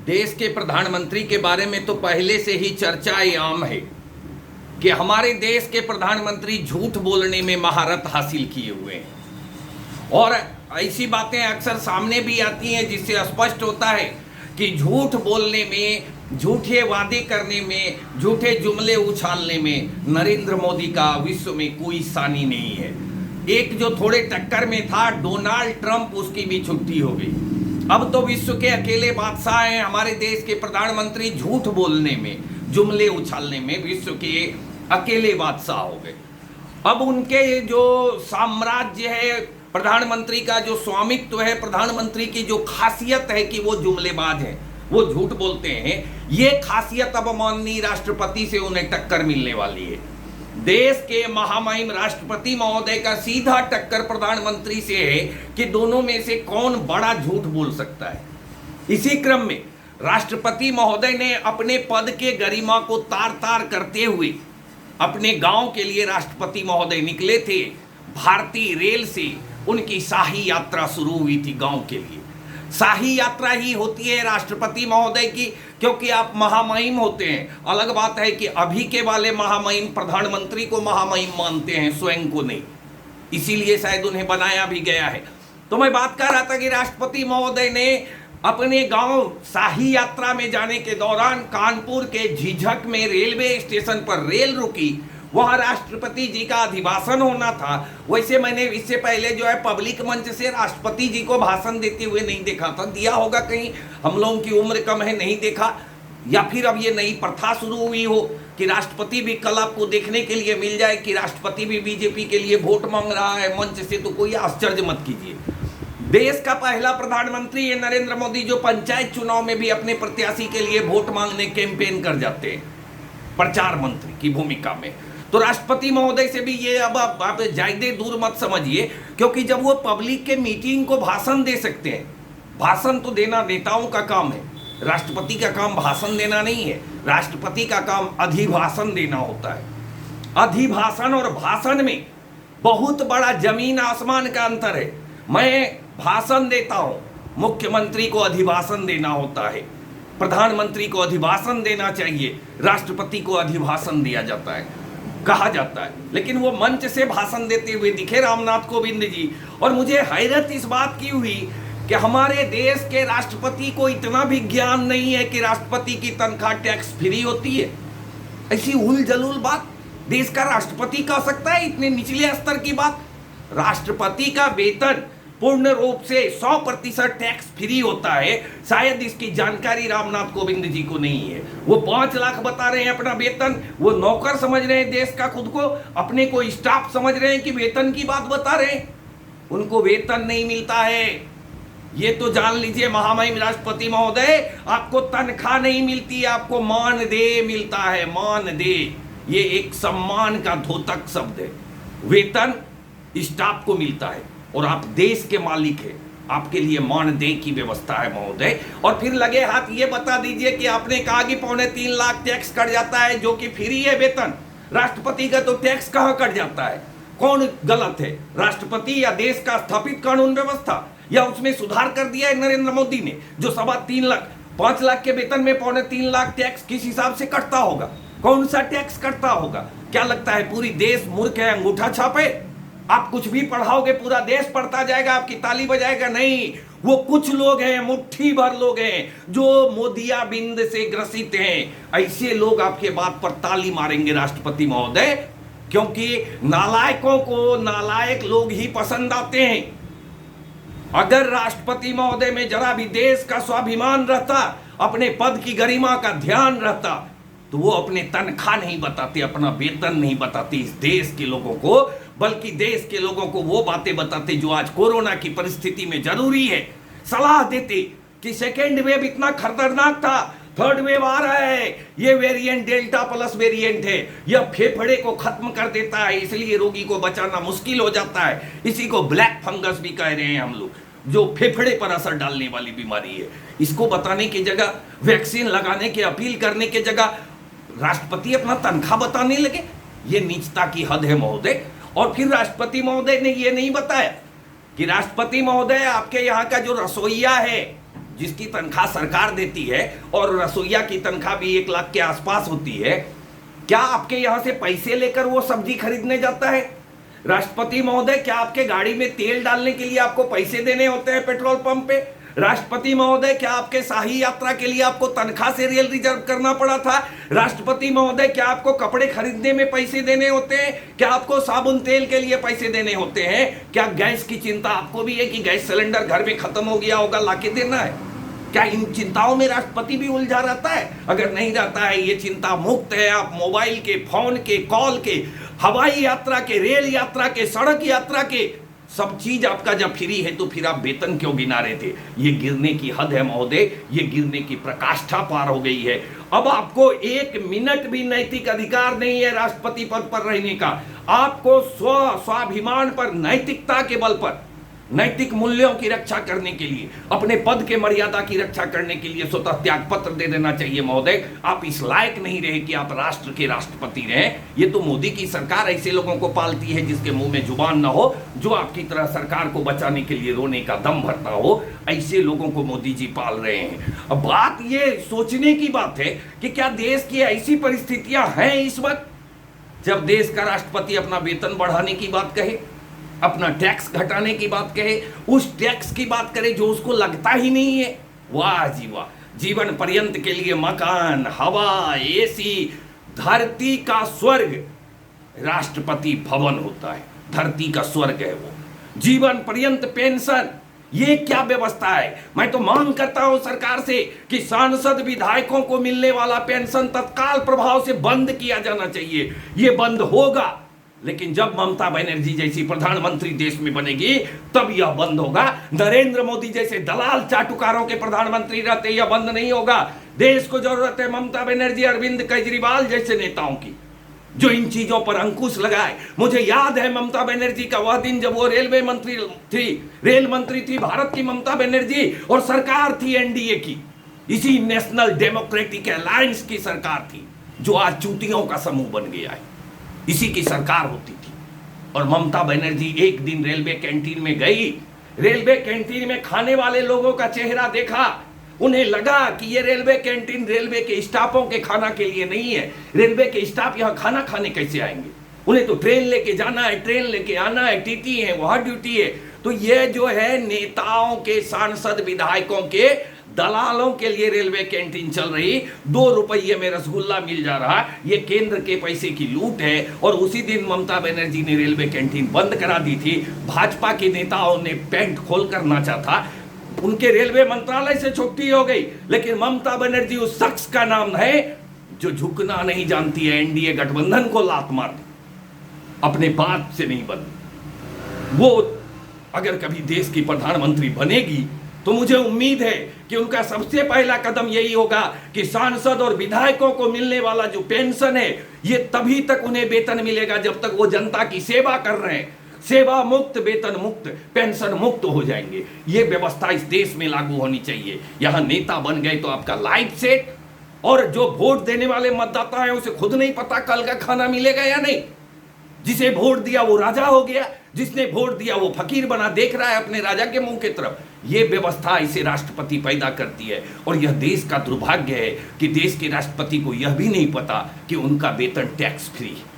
देश के प्रधानमंत्री के बारे में तो पहले से ही चर्चा आम है कि हमारे देश के प्रधानमंत्री झूठ बोलने में महारत हासिल किए हुए हैं और ऐसी बातें अक्सर सामने भी आती हैं जिससे स्पष्ट होता है कि झूठ बोलने में, झूठे वादे करने में, झूठे जुमले उछालने में नरेंद्र मोदी का विश्व में कोई सानी नहीं है। एक जो थोड़े टक्कर में था डोनाल्ड ट्रंप, उसकी भी छुट्टी हो गई। अब तो विश्व के अकेले बादशाह हैं हमारे देश के प्रधानमंत्री, झूठ बोलने में, जुमले उछालने में विश्व के अकेले बादशाह हो गए। अब उनके जो साम्राज्य है, प्रधानमंत्री का जो स्वामित्व है, प्रधानमंत्री की जो खासियत है कि वो जुमलेबाज हैं, वो झूठ बोलते हैं, ये खासियत अब माननीय राष्ट्रपति से उन्हें टक्कर मिलने वाली है। देश के महामहिम राष्ट्रपति महोदय का सीधा टक्कर प्रधानमंत्री से है कि दोनों में से कौन बड़ा झूठ बोल सकता है। इसी क्रम में राष्ट्रपति महोदय ने अपने पद के गरिमा को तार तार करते हुए अपने गांव के लिए राष्ट्रपति महोदय निकले थे। भारतीय रेल से उनकी शाही यात्रा शुरू हुई थी गांव के लिए। शाही यात्रा ही होती है राष्ट्रपति महोदय की, क्योंकि आप महामहिम होते हैं। अलग बात है कि अभी के वाले महामहिम प्रधानमंत्री को महामहिम मानते हैं, स्वयं को नहीं, इसीलिए शायद उन्हें बनाया भी गया है। तो मैं बात कर रहा था कि राष्ट्रपति महोदय ने अपने गांव शाही यात्रा में जाने के दौरान कानपुर के झिझक में रेलवे स्टेशन पर रेल रुकी, वहां राष्ट्रपति जी का अभिभाषण होना था। वैसे मैंने इससे पहले जो है पब्लिक मंच से राष्ट्रपति जी को भाषण देते हुए नहीं देखा था। दिया होगा, कहीं हम लोगों की उम्र कम है नहीं देखा, या फिर अब ये नई प्रथा शुरू हुई हो कि राष्ट्रपति भी कल आपको देखने के लिए मिल जाए कि राष्ट्रपति भी बीजेपी के लिए वोट मांग रहा है मंच से, तो कोई आश्चर्य मत कीजिए। देश का पहला प्रधानमंत्री है नरेंद्र मोदी, जो पंचायत चुनाव में भी अपने प्रत्याशी के लिए वोट मांगने कैंपेन कर जाते हैं प्रचार मंत्री की भूमिका में। तो राष्ट्रपति महोदय से भी ये अब आप ज्यादा दूर मत समझिए, क्योंकि जब वो पब्लिक के मीटिंग को भाषण दे सकते हैं, भाषण तो देना नेताओं का काम है, राष्ट्रपति का काम भाषण देना नहीं है। राष्ट्रपति का काम अधिभाषण देना होता है। अधिभाषण और भाषण में बहुत बड़ा जमीन आसमान का अंतर है। मैं भाषण देता हूं, मुख्यमंत्री को अधिभाषण देना होता है, प्रधानमंत्री को अधिभाषण देना चाहिए, राष्ट्रपति को अधिभाषण दिया जाता है, कहा जाता है। लेकिन वो मंच से भाषण देते हुए दिखे रामनाथ कोविंद जी, और मुझे हैरत इस बात की हुई कि हमारे देश के राष्ट्रपति को इतना भी ज्ञान नहीं है कि राष्ट्रपति की तनख्वाह टैक्स फ्री होती है। ऐसी उल जलूल बात देश का राष्ट्रपति कह सकता है? इतने निचले स्तर की बात। राष्ट्रपति का वेतन पूर्ण रूप से 100% टैक्स फ्री होता है। शायद इसकी जानकारी रामनाथ कोविंद जी को नहीं है। वो 5 लाख बता रहे हैं अपना वेतन, वो नौकर समझ रहे हैं देश का खुद को, अपने को स्टाफ समझ रहे हैं कि वेतन की बात बता रहे हैं। उनको वेतन नहीं मिलता है, ये तो जान लीजिए महामहिम राष्ट्रपति महोदय, आपको तनख्वाह नहीं मिलती है, आपको मानदेय मिलता है। मानदेय ये एक सम्मान का द्योतक शब्द है। वेतन स्टाफ को मिलता है और आप देश के मालिक हैं, आपके लिए मानदेय की व्यवस्था है महोदय। और फिर लगे हाथ ये बता दीजिए कि आपने कहा कि 3.25 लाख टैक्स कट जाता है जो कि फ्री है वेतन, राष्ट्रपति का तो टैक्स कहाँ कट जाता है? कौन गलत है, राष्ट्रपति या देश का स्थापित कानून व्यवस्था, या उसमें सुधार कर दिया है नरेंद्र मोदी ने जो 3.25 लाख 5 लाख के वेतन में 3.25 लाख टैक्स किस हिसाब से कटता होगा? कौन सा टैक्स कटता होगा? क्या लगता है पूरी देश मूर्ख है, अंगूठा छापे? आप कुछ भी पढ़ाओगे पूरा देश पढ़ता जाएगा, आपकी ताली बजाएगा? नहीं, वो कुछ लोग हैं, मुट्ठी भर लोग हैं जो मोदिया बिंद से ग्रसित हैं। ऐसे लोग आपके बात पर ताली मारेंगे राष्ट्रपति महोदय, क्योंकि नालायकों को नालायक लोग ही पसंद आते हैं। अगर राष्ट्रपति महोदय में जरा भी देश का स्वाभिमान रहता, अपने पद की गरिमा का ध्यान रहता, तो वो अपने तनख्वाह नहीं बताते, अपना वेतन नहीं बताते इस देश के लोगों को, बल्कि देश के लोगों को वो बातें बताते जो आज कोरोना की परिस्थिति में जरूरी है। सलाह देते कि सेकेंड वेव इतना खतरनाक था, थर्ड वेव आ रहा है, ये वेरिएंट डेल्टा प्लस वेरिएंट है, यह फेफड़े को खत्म कर देता है, इसलिए रोगी को बचाना मुश्किल हो जाता है। इसी को ब्लैक फंगस भी कह रहे हैं हम लोग, जो फेफड़े पर असर डालने वाली बीमारी है। इसको बताने की जगह, वैक्सीन लगाने की अपील करने की जगह राष्ट्रपति अपना तनख्वाह बताने लगे। ये नीचता की हद है महोदय। और फिर राष्ट्रपति महोदय ने ये नहीं बताया कि राष्ट्रपति महोदय आपके यहाँ का जो रसोइया है जिसकी तनख्वाह सरकार देती है और रसोइया की तनख्वाह भी 1 लाख के आसपास होती है, क्या आपके यहां से पैसे लेकर वो सब्जी खरीदने जाता है? राष्ट्रपति महोदय, क्या आपके गाड़ी में तेल डालने के लिए आपको पैसे देने होते हैं पेट्रोल पंप पे? राष्ट्रपति महोदय, क्या आपके शाही यात्रा के लिए आपको तनख्वाह से रेल रिजर्व करना पड़ा था? राष्ट्रपति महोदय, क्या आपको कपड़े खरीदने में पैसे देने होते हैं? क्या आपको साबुन तेल के लिए पैसे देने होते हैं? क्या गैस की चिंता आपको भी है कि गैस सिलेंडर घर में खत्म हो गया होगा, लाके देना है? क्या इन चिंताओं में राष्ट्रपति भी उलझा रहता है? अगर नहीं रहता है, ये चिंता मुक्त है। आप मोबाइल के, फोन के, कॉल के, हवाई यात्रा के, रेल यात्रा के, सड़क यात्रा के, सब चीज आपका जब फ्री है तो फिर आप वेतन क्यों गिना रहे थे? ये गिरने की हद है महोदय, ये गिरने की प्रकाष्ठा पार हो गई है। अब आपको 1 मिनट भी नैतिक अधिकार नहीं है राष्ट्रपति पद पर रहने का। आपको स्वाभिमान पर, नैतिकता के बल पर, नैतिक मूल्यों की रक्षा करने के लिए, अपने पद के मर्यादा की रक्षा करने के लिए स्वतः त्याग पत्र दे देना चाहिए महोदय। आप इस लायक नहीं रहे कि आप राष्ट्र के राष्ट्रपति रहें। ये तो मोदी की सरकार ऐसे लोगों को पालती है जिसके मुंह में जुबान ना हो, जो आपकी तरह सरकार को बचाने के लिए रोने का दम भरता हो। ऐसे लोगों को मोदी जी पाल रहे हैं। अब बात ये सोचने की बात है कि क्या देश की ऐसी परिस्थितियां हैं इस वक्त जब देश का राष्ट्रपति अपना वेतन बढ़ाने की बात कहे, अपना टैक्स घटाने की बात कहे, उस टैक्स की बात करे जो उसको लगता ही नहीं है। वाह जी वाह, जीवन पर्यंत के लिए मकान, हवा, एसी, धरती का स्वर्ग राष्ट्रपति भवन होता है। धरती का स्वर्ग है वो। जीवन पर्यंत पेंशन, ये क्या व्यवस्था है? मैं तो मांग करता हूं सरकार से कि सांसद विधायकों को मिलने वाला पेंशन तत्काल प्रभाव से बंद किया जाना चाहिए। ये बंद होगा, लेकिन जब ममता बनर्जी जैसी प्रधानमंत्री देश में बनेगी तब यह बंद होगा। नरेंद्र मोदी जैसे दलाल चाटुकारों के प्रधानमंत्री रहते यह बंद नहीं होगा। देश को जरूरत है ममता बनर्जी, अरविंद केजरीवाल जैसे नेताओं की, जो इन चीजों पर अंकुश लगाए। मुझे याद है ममता बनर्जी का वह दिन जब वो रेल मंत्री थी भारत की ममता बनर्जी, और सरकार थी एनडीए की, इसी नेशनल डेमोक्रेटिक अलायंस की सरकार थी, जो आज चूतियों का समूह बन गया है। इसी की सरकार होती थी। और ममता बनर्जी एक दिन रेलवे कैंटीन में गई, रेलवे कैंटीन में खाने वाले लोगों का चेहरा देखा, उन्हें लगा कि ये रेलवे कैंटीन रेलवे के स्टाफों के खाना के लिए नहीं है। रेलवे के स्टाफ यहाँ खाना खाने कैसे आएंगे? उन्हें तो ट्रेन लेके जाना है, ट्रेन लेके आना है, टीटी है, वहां ड्यूटी है। तो ये जो है नेताओं के, सांसद विधायकों के, दलालों के लिए रेलवे कैंटीन चल रही, 2 रुपये में रसगुल्ला मिल जा रहा, ये केंद्र के पैसे की लूट है। और उसी दिन ममता बनर्जी ने रेलवे कैंटीन बंद करा दी थी। भाजपा के नेताओं ने पैंट खोलकर नाचा था, उनके रेलवे मंत्रालय से छुट्टी हो गई। लेकिन ममता बनर्जी उस शख्स का नाम है जो झुकना नहीं जानती है, एनडीए गठबंधन को लात मार दी, अपने बात से नहीं बनी। वो अगर कभी देश की प्रधानमंत्री बनेगी तो मुझे उम्मीद है कि उनका सबसे पहला कदम यही होगा कि सांसद और विधायकों को मिलने वाला जो पेंशन है, ये तभी तक उन्हें वेतन मिलेगा जब तक वो जनता की सेवा कर रहे हैं। सेवा मुक्त, वेतन मुक्त, पेंशन मुक्त हो जाएंगे। ये व्यवस्था इस देश में लागू होनी चाहिए। यहां नेता बन गए तो आपका लाइफ सेट, और जो वोट देने वाले मतदाता हैं उसे खुद नहीं पता कल का खाना मिलेगा या नहीं। जिसे वोट दिया वो राजा हो गया, जिसने वोट दिया वो फकीर बना, देख रहा है अपने राजा के मुंह की तरफ। ये व्यवस्था इसे राष्ट्रपति पैदा करती है। और यह देश का दुर्भाग्य है कि देश के राष्ट्रपति को यह भी नहीं पता कि उनका वेतन टैक्स फ्री है।